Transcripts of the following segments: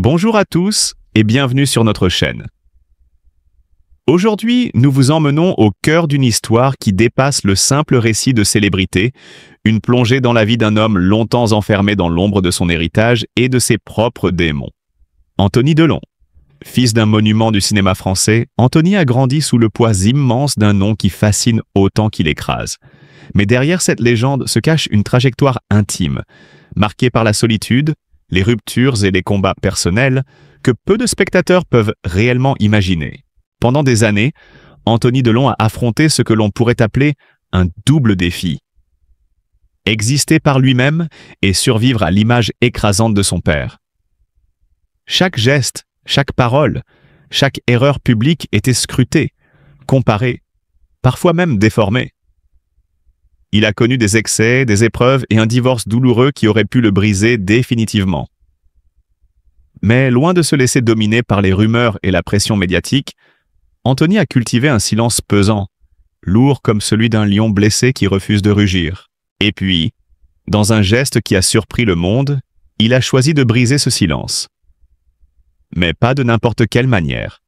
Bonjour à tous et bienvenue sur notre chaîne. Aujourd'hui, nous vous emmenons au cœur d'une histoire qui dépasse le simple récit de célébrité, une plongée dans la vie d'un homme longtemps enfermé dans l'ombre de son héritage et de ses propres démons. Anthony Delon. Fils d'un monument du cinéma français, Anthony a grandi sous le poids immense d'un nom qui fascine autant qu'il écrase. Mais derrière cette légende se cache une trajectoire intime, marquée par la solitude, les ruptures et les combats personnels que peu de spectateurs peuvent réellement imaginer. Pendant des années, Anthony Delon a affronté ce que l'on pourrait appeler un double défi. Exister par lui-même et survivre à l'image écrasante de son père. Chaque geste, chaque parole, chaque erreur publique était scrutée, comparée, parfois même déformée. Il a connu des excès, des épreuves et un divorce douloureux qui aurait pu le briser définitivement. Mais loin de se laisser dominer par les rumeurs et la pression médiatique, Anthony a cultivé un silence pesant, lourd comme celui d'un lion blessé qui refuse de rugir. Et puis, dans un geste qui a surpris le monde, il a choisi de briser ce silence. Mais pas de n'importe quelle manière.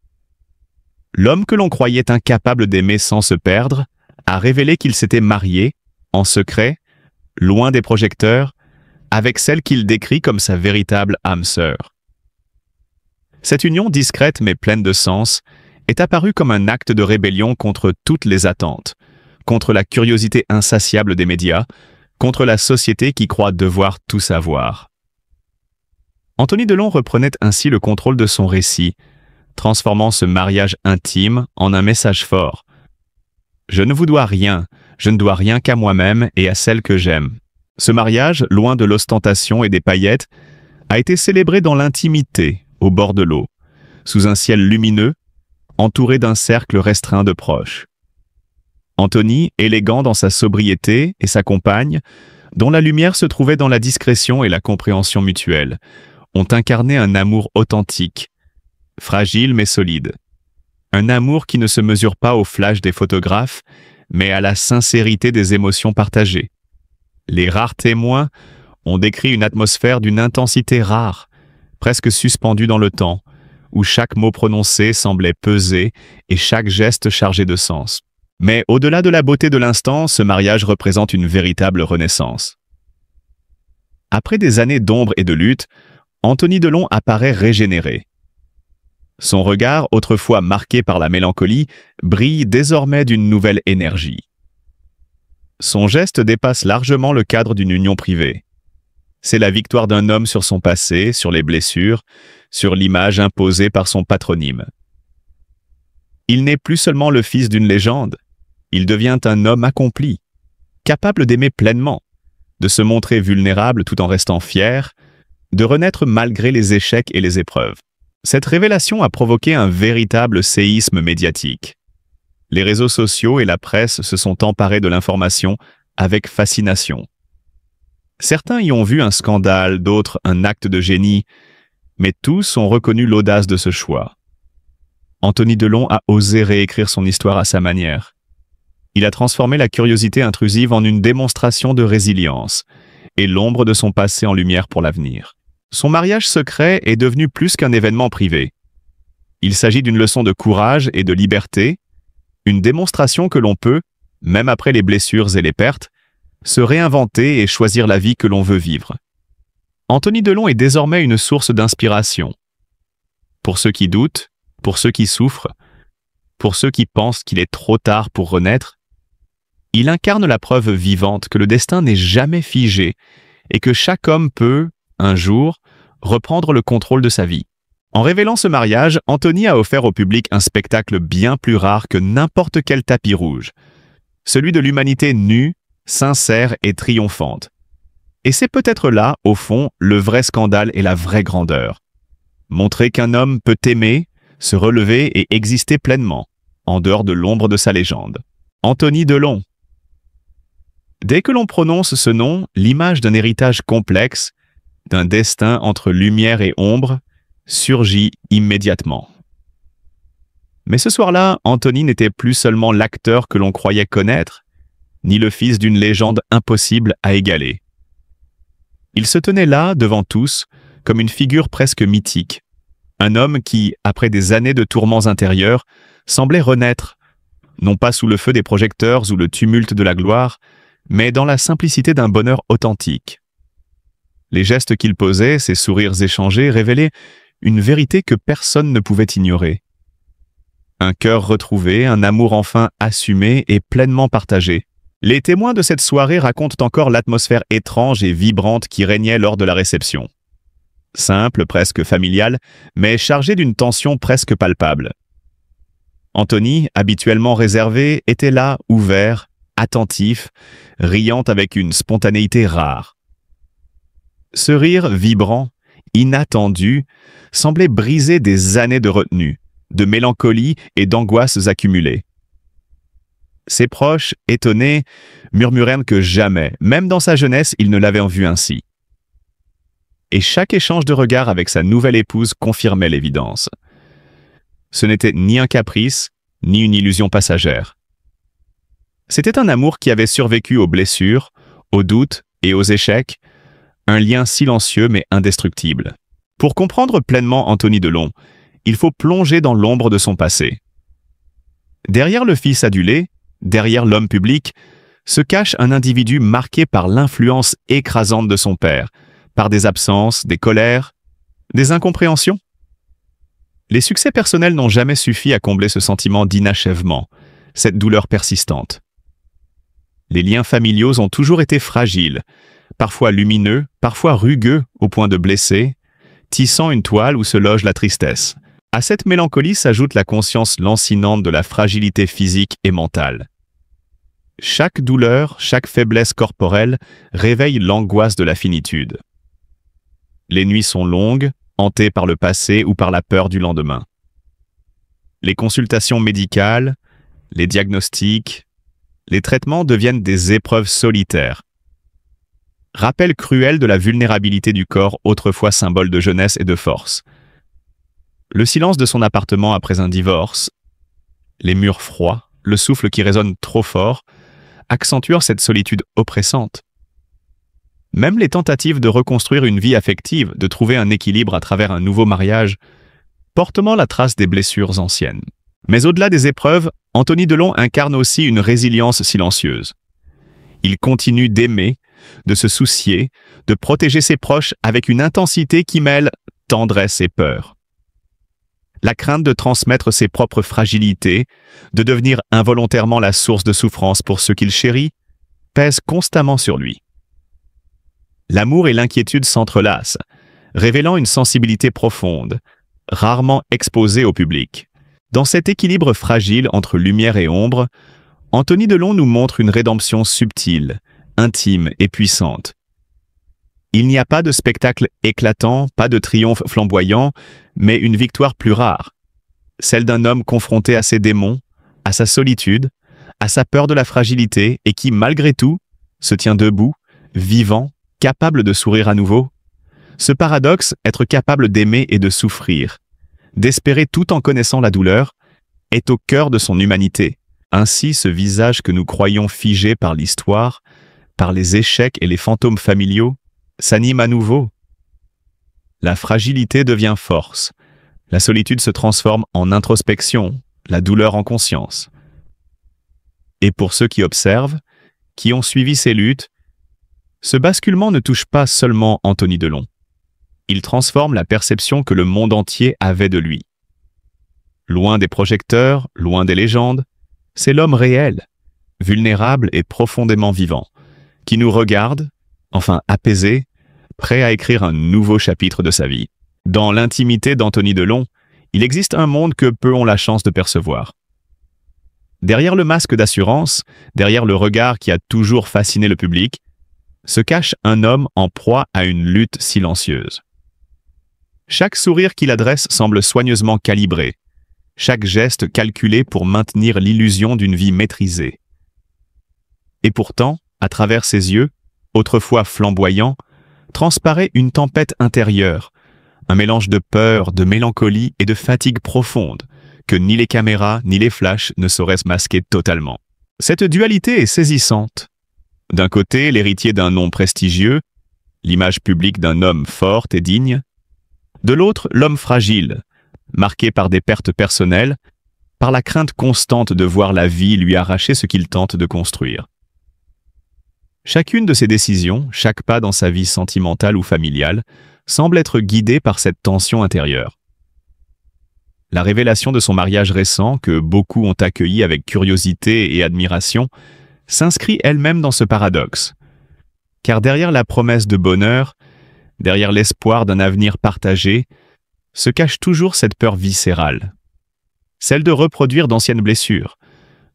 L'homme que l'on croyait incapable d'aimer sans se perdre a révélé qu'il s'était marié, en secret, loin des projecteurs, avec celle qu'il décrit comme sa véritable âme sœur. Cette union discrète mais pleine de sens est apparue comme un acte de rébellion contre toutes les attentes, contre la curiosité insatiable des médias, contre la société qui croit devoir tout savoir. Anthony Delon reprenait ainsi le contrôle de son récit, transformant ce mariage intime en un message fort. « Je ne vous dois rien, je ne dois rien qu'à moi-même et à celle que j'aime. » Ce mariage, loin de l'ostentation et des paillettes, a été célébré dans l'intimité, au bord de l'eau, sous un ciel lumineux, entouré d'un cercle restreint de proches. Anthony, élégant dans sa sobriété, et sa compagne, dont la lumière se trouvait dans la discrétion et la compréhension mutuelle, ont incarné un amour authentique, fragile mais solide. Un amour qui ne se mesure pas au flash des photographes, mais à la sincérité des émotions partagées. Les rares témoins ont décrit une atmosphère d'une intensité rare, presque suspendue dans le temps, où chaque mot prononcé semblait peser et chaque geste chargé de sens. Mais au-delà de la beauté de l'instant, ce mariage représente une véritable renaissance. Après des années d'ombre et de lutte, Anthony Delon apparaît régénéré. Son regard, autrefois marqué par la mélancolie, brille désormais d'une nouvelle énergie. Son geste dépasse largement le cadre d'une union privée. C'est la victoire d'un homme sur son passé, sur les blessures, sur l'image imposée par son patronyme. Il n'est plus seulement le fils d'une légende, il devient un homme accompli, capable d'aimer pleinement, de se montrer vulnérable tout en restant fier, de renaître malgré les échecs et les épreuves. Cette révélation a provoqué un véritable séisme médiatique. Les réseaux sociaux et la presse se sont emparés de l'information avec fascination. Certains y ont vu un scandale, d'autres un acte de génie, mais tous ont reconnu l'audace de ce choix. Anthony Delon a osé réécrire son histoire à sa manière. Il a transformé la curiosité intrusive en une démonstration de résilience et l'ombre de son passé en lumière pour l'avenir. Son mariage secret est devenu plus qu'un événement privé. Il s'agit d'une leçon de courage et de liberté, une démonstration que l'on peut, même après les blessures et les pertes, se réinventer et choisir la vie que l'on veut vivre. Anthony Delon est désormais une source d'inspiration. Pour ceux qui doutent, pour ceux qui souffrent, pour ceux qui pensent qu'il est trop tard pour renaître, il incarne la preuve vivante que le destin n'est jamais figé et que chaque homme peut, un jour, reprendre le contrôle de sa vie. En révélant ce mariage, Anthony a offert au public un spectacle bien plus rare que n'importe quel tapis rouge, celui de l'humanité nue, sincère et triomphante. Et c'est peut-être là, au fond, le vrai scandale et la vraie grandeur. Montrer qu'un homme peut aimer, se relever et exister pleinement, en dehors de l'ombre de sa légende. Anthony Delon. Dès que l'on prononce ce nom, l'image d'un héritage complexe, d'un destin entre lumière et ombre, surgit immédiatement. Mais ce soir-là, Anthony n'était plus seulement l'acteur que l'on croyait connaître, ni le fils d'une légende impossible à égaler. Il se tenait là, devant tous, comme une figure presque mythique, Un homme qui, après des années de tourments intérieurs, semblait renaître, non pas sous le feu des projecteurs ou le tumulte de la gloire, mais dans la simplicité d'un bonheur authentique. Les gestes qu'il posait, ses sourires échangés, révélaient une vérité que personne ne pouvait ignorer. Un cœur retrouvé, un amour enfin assumé et pleinement partagé. Les témoins de cette soirée racontent encore l'atmosphère étrange et vibrante qui régnait lors de la réception. Simple, presque familiale, mais chargée d'une tension presque palpable. Anthony, habituellement réservé, était là, ouvert, attentif, riant avec une spontanéité rare. Ce rire vibrant, inattendu, semblait briser des années de retenue, de mélancolie et d'angoisses accumulées. Ses proches, étonnés, murmurèrent que jamais, même dans sa jeunesse, il ne l'avait vu ainsi. Et chaque échange de regards avec sa nouvelle épouse confirmait l'évidence. Ce n'était ni un caprice, ni une illusion passagère. C'était un amour qui avait survécu aux blessures, aux doutes et aux échecs, un lien silencieux mais indestructible. Pour comprendre pleinement Anthony Delon, il faut plonger dans l'ombre de son passé. Derrière le fils adulé, derrière l'homme public, se cache un individu marqué par l'influence écrasante de son père, par des absences, des colères, des incompréhensions. Les succès personnels n'ont jamais suffi à combler ce sentiment d'inachèvement, cette douleur persistante. Les liens familiaux ont toujours été fragiles, parfois lumineux, parfois rugueux au point de blesser, tissant une toile où se loge la tristesse. À cette mélancolie s'ajoute la conscience lancinante de la fragilité physique et mentale. Chaque douleur, chaque faiblesse corporelle réveille l'angoisse de la finitude. Les nuits sont longues, hantées par le passé ou par la peur du lendemain. Les consultations médicales, les diagnostics, les traitements deviennent des épreuves solitaires. Rappel cruel de la vulnérabilité du corps, autrefois symbole de jeunesse et de force. Le silence de son appartement après un divorce, les murs froids, le souffle qui résonne trop fort, accentuent cette solitude oppressante. Même les tentatives de reconstruire une vie affective, de trouver un équilibre à travers un nouveau mariage, portent la trace des blessures anciennes. Mais au-delà des épreuves, Anthony Delon incarne aussi une résilience silencieuse. Il continue d'aimer, de se soucier, de protéger ses proches avec une intensité qui mêle tendresse et peur. La crainte de transmettre ses propres fragilités, de devenir involontairement la source de souffrance pour ceux qu'il chérit, pèse constamment sur lui. L'amour et l'inquiétude s'entrelacent, révélant une sensibilité profonde, rarement exposée au public. Dans cet équilibre fragile entre lumière et ombre, Anthony Delon nous montre une rédemption subtile, intime et puissante. Il n'y a pas de spectacle éclatant, pas de triomphe flamboyant, mais une victoire plus rare, celle d'un homme confronté à ses démons, à sa solitude, à sa peur de la fragilité et qui, malgré tout, se tient debout, vivant, capable de sourire à nouveau. Ce paradoxe, être capable d'aimer et de souffrir, d'espérer tout en connaissant la douleur, est au cœur de son humanité. Ainsi, ce visage que nous croyons figé par l'histoire, par les échecs et les fantômes familiaux, s'anime à nouveau. La fragilité devient force, la solitude se transforme en introspection, la douleur en conscience. Et pour ceux qui observent, qui ont suivi ces luttes, ce basculement ne touche pas seulement Anthony Delon. Il transforme la perception que le monde entier avait de lui. Loin des projecteurs, loin des légendes, c'est l'homme réel, vulnérable et profondément vivant, qui nous regarde, enfin apaisé, prêt à écrire un nouveau chapitre de sa vie. Dans l'intimité d'Anthony Delon, il existe un monde que peu ont la chance de percevoir. Derrière le masque d'assurance, derrière le regard qui a toujours fasciné le public, se cache un homme en proie à une lutte silencieuse. Chaque sourire qu'il adresse semble soigneusement calibré, chaque geste calculé pour maintenir l'illusion d'une vie maîtrisée. Et pourtant, à travers ses yeux, autrefois flamboyants, transparaît une tempête intérieure, un mélange de peur, de mélancolie et de fatigue profonde, que ni les caméras ni les flashs ne sauraient masquer totalement. Cette dualité est saisissante. D'un côté, l'héritier d'un nom prestigieux, l'image publique d'un homme fort et digne. De l'autre, l'homme fragile, marqué par des pertes personnelles, par la crainte constante de voir la vie lui arracher ce qu'il tente de construire. Chacune de ses décisions, chaque pas dans sa vie sentimentale ou familiale, semble être guidée par cette tension intérieure. La révélation de son mariage récent, que beaucoup ont accueilli avec curiosité et admiration, s'inscrit elle-même dans ce paradoxe. Car derrière la promesse de bonheur, derrière l'espoir d'un avenir partagé, se cache toujours cette peur viscérale. Celle de reproduire d'anciennes blessures,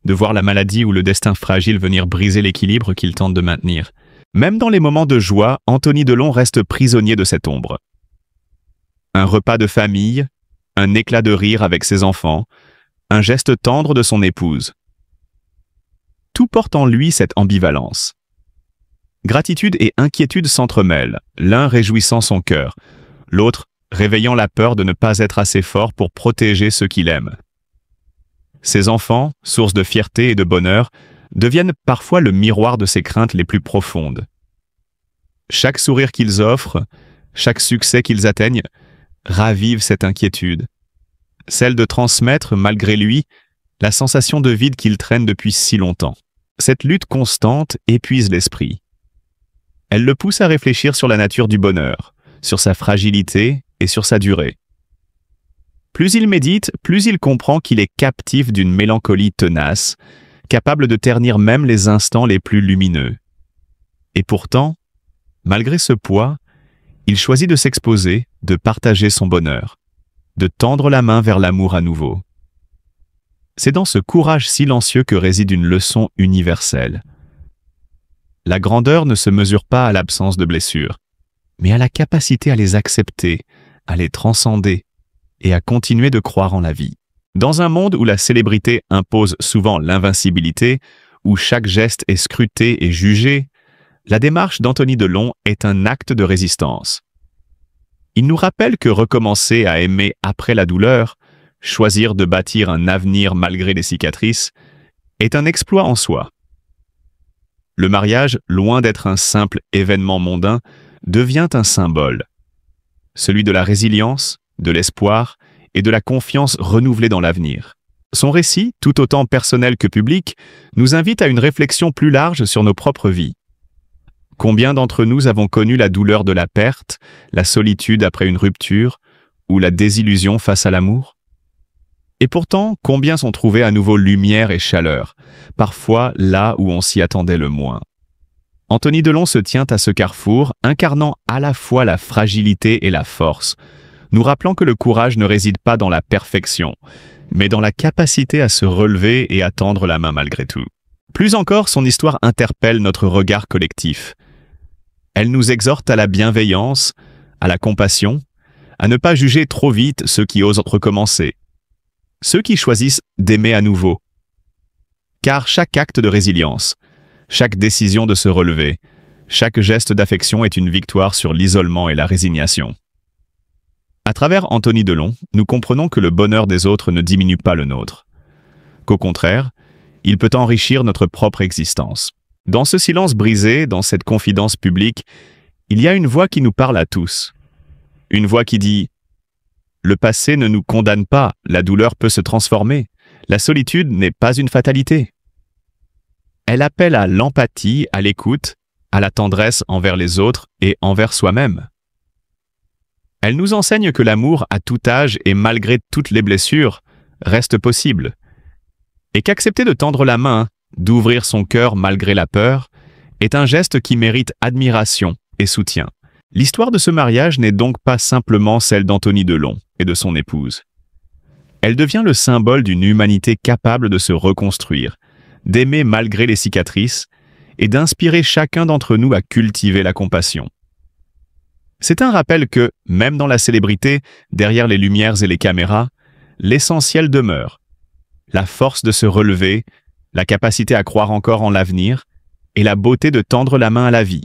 de voir la maladie ou le destin fragile venir briser l'équilibre qu'il tente de maintenir. Même dans les moments de joie, Anthony Delon reste prisonnier de cette ombre. Un repas de famille, un éclat de rire avec ses enfants, un geste tendre de son épouse. Tout porte en lui cette ambivalence. Gratitude et inquiétude s'entremêlent, l'un réjouissant son cœur, l'autre réveillant la peur de ne pas être assez fort pour protéger ceux qu'il aime. Ses enfants, source de fierté et de bonheur, deviennent parfois le miroir de ses craintes les plus profondes. Chaque sourire qu'ils offrent, chaque succès qu'ils atteignent, ravive cette inquiétude, celle de transmettre, malgré lui, la sensation de vide qu'il traîne depuis si longtemps. Cette lutte constante épuise l'esprit. Elle le pousse à réfléchir sur la nature du bonheur, sur sa fragilité et sur sa durée. Plus il médite, plus il comprend qu'il est captif d'une mélancolie tenace, capable de ternir même les instants les plus lumineux. Et pourtant, malgré ce poids, il choisit de s'exposer, de partager son bonheur, de tendre la main vers l'amour à nouveau. C'est dans ce courage silencieux que réside une leçon universelle. La grandeur ne se mesure pas à l'absence de blessures, mais à la capacité à les accepter, à les transcender et à continuer de croire en la vie. Dans un monde où la célébrité impose souvent l'invincibilité, où chaque geste est scruté et jugé, la démarche d'Anthony Delon est un acte de résistance. Il nous rappelle que recommencer à aimer après la douleur, choisir de bâtir un avenir malgré les cicatrices, est un exploit en soi. Le mariage, loin d'être un simple événement mondain, devient un symbole. Celui de la résilience, de l'espoir et de la confiance renouvelée dans l'avenir. Son récit, tout autant personnel que public, nous invite à une réflexion plus large sur nos propres vies. Combien d'entre nous avons connu la douleur de la perte, la solitude après une rupture ou la désillusion face à l'amour? Et pourtant, combien sont trouvés à nouveau lumière et chaleur, parfois là où on s'y attendait le moins? Anthony Delon se tient à ce carrefour, incarnant à la fois la fragilité et la force, nous rappelant que le courage ne réside pas dans la perfection, mais dans la capacité à se relever et à tendre la main malgré tout. Plus encore, son histoire interpelle notre regard collectif. Elle nous exhorte à la bienveillance, à la compassion, à ne pas juger trop vite ceux qui osent recommencer, ceux qui choisissent d'aimer à nouveau. Car chaque acte de résilience, chaque décision de se relever, chaque geste d'affection est une victoire sur l'isolement et la résignation. À travers Anthony Delon, nous comprenons que le bonheur des autres ne diminue pas le nôtre, qu'au contraire, il peut enrichir notre propre existence. Dans ce silence brisé, dans cette confidence publique, il y a une voix qui nous parle à tous. Une voix qui dit « Le passé ne nous condamne pas, la douleur peut se transformer, la solitude n'est pas une fatalité. » Elle appelle à l'empathie, à l'écoute, à la tendresse envers les autres et envers soi-même. Elle nous enseigne que l'amour à tout âge et malgré toutes les blessures reste possible, et qu'accepter de tendre la main, d'ouvrir son cœur malgré la peur, est un geste qui mérite admiration et soutien. L'histoire de ce mariage n'est donc pas simplement celle d'Anthony Delon et de son épouse. Elle devient le symbole d'une humanité capable de se reconstruire, d'aimer malgré les cicatrices et d'inspirer chacun d'entre nous à cultiver la compassion. C'est un rappel que, même dans la célébrité, derrière les lumières et les caméras, l'essentiel demeure. La force de se relever, la capacité à croire encore en l'avenir et la beauté de tendre la main à la vie.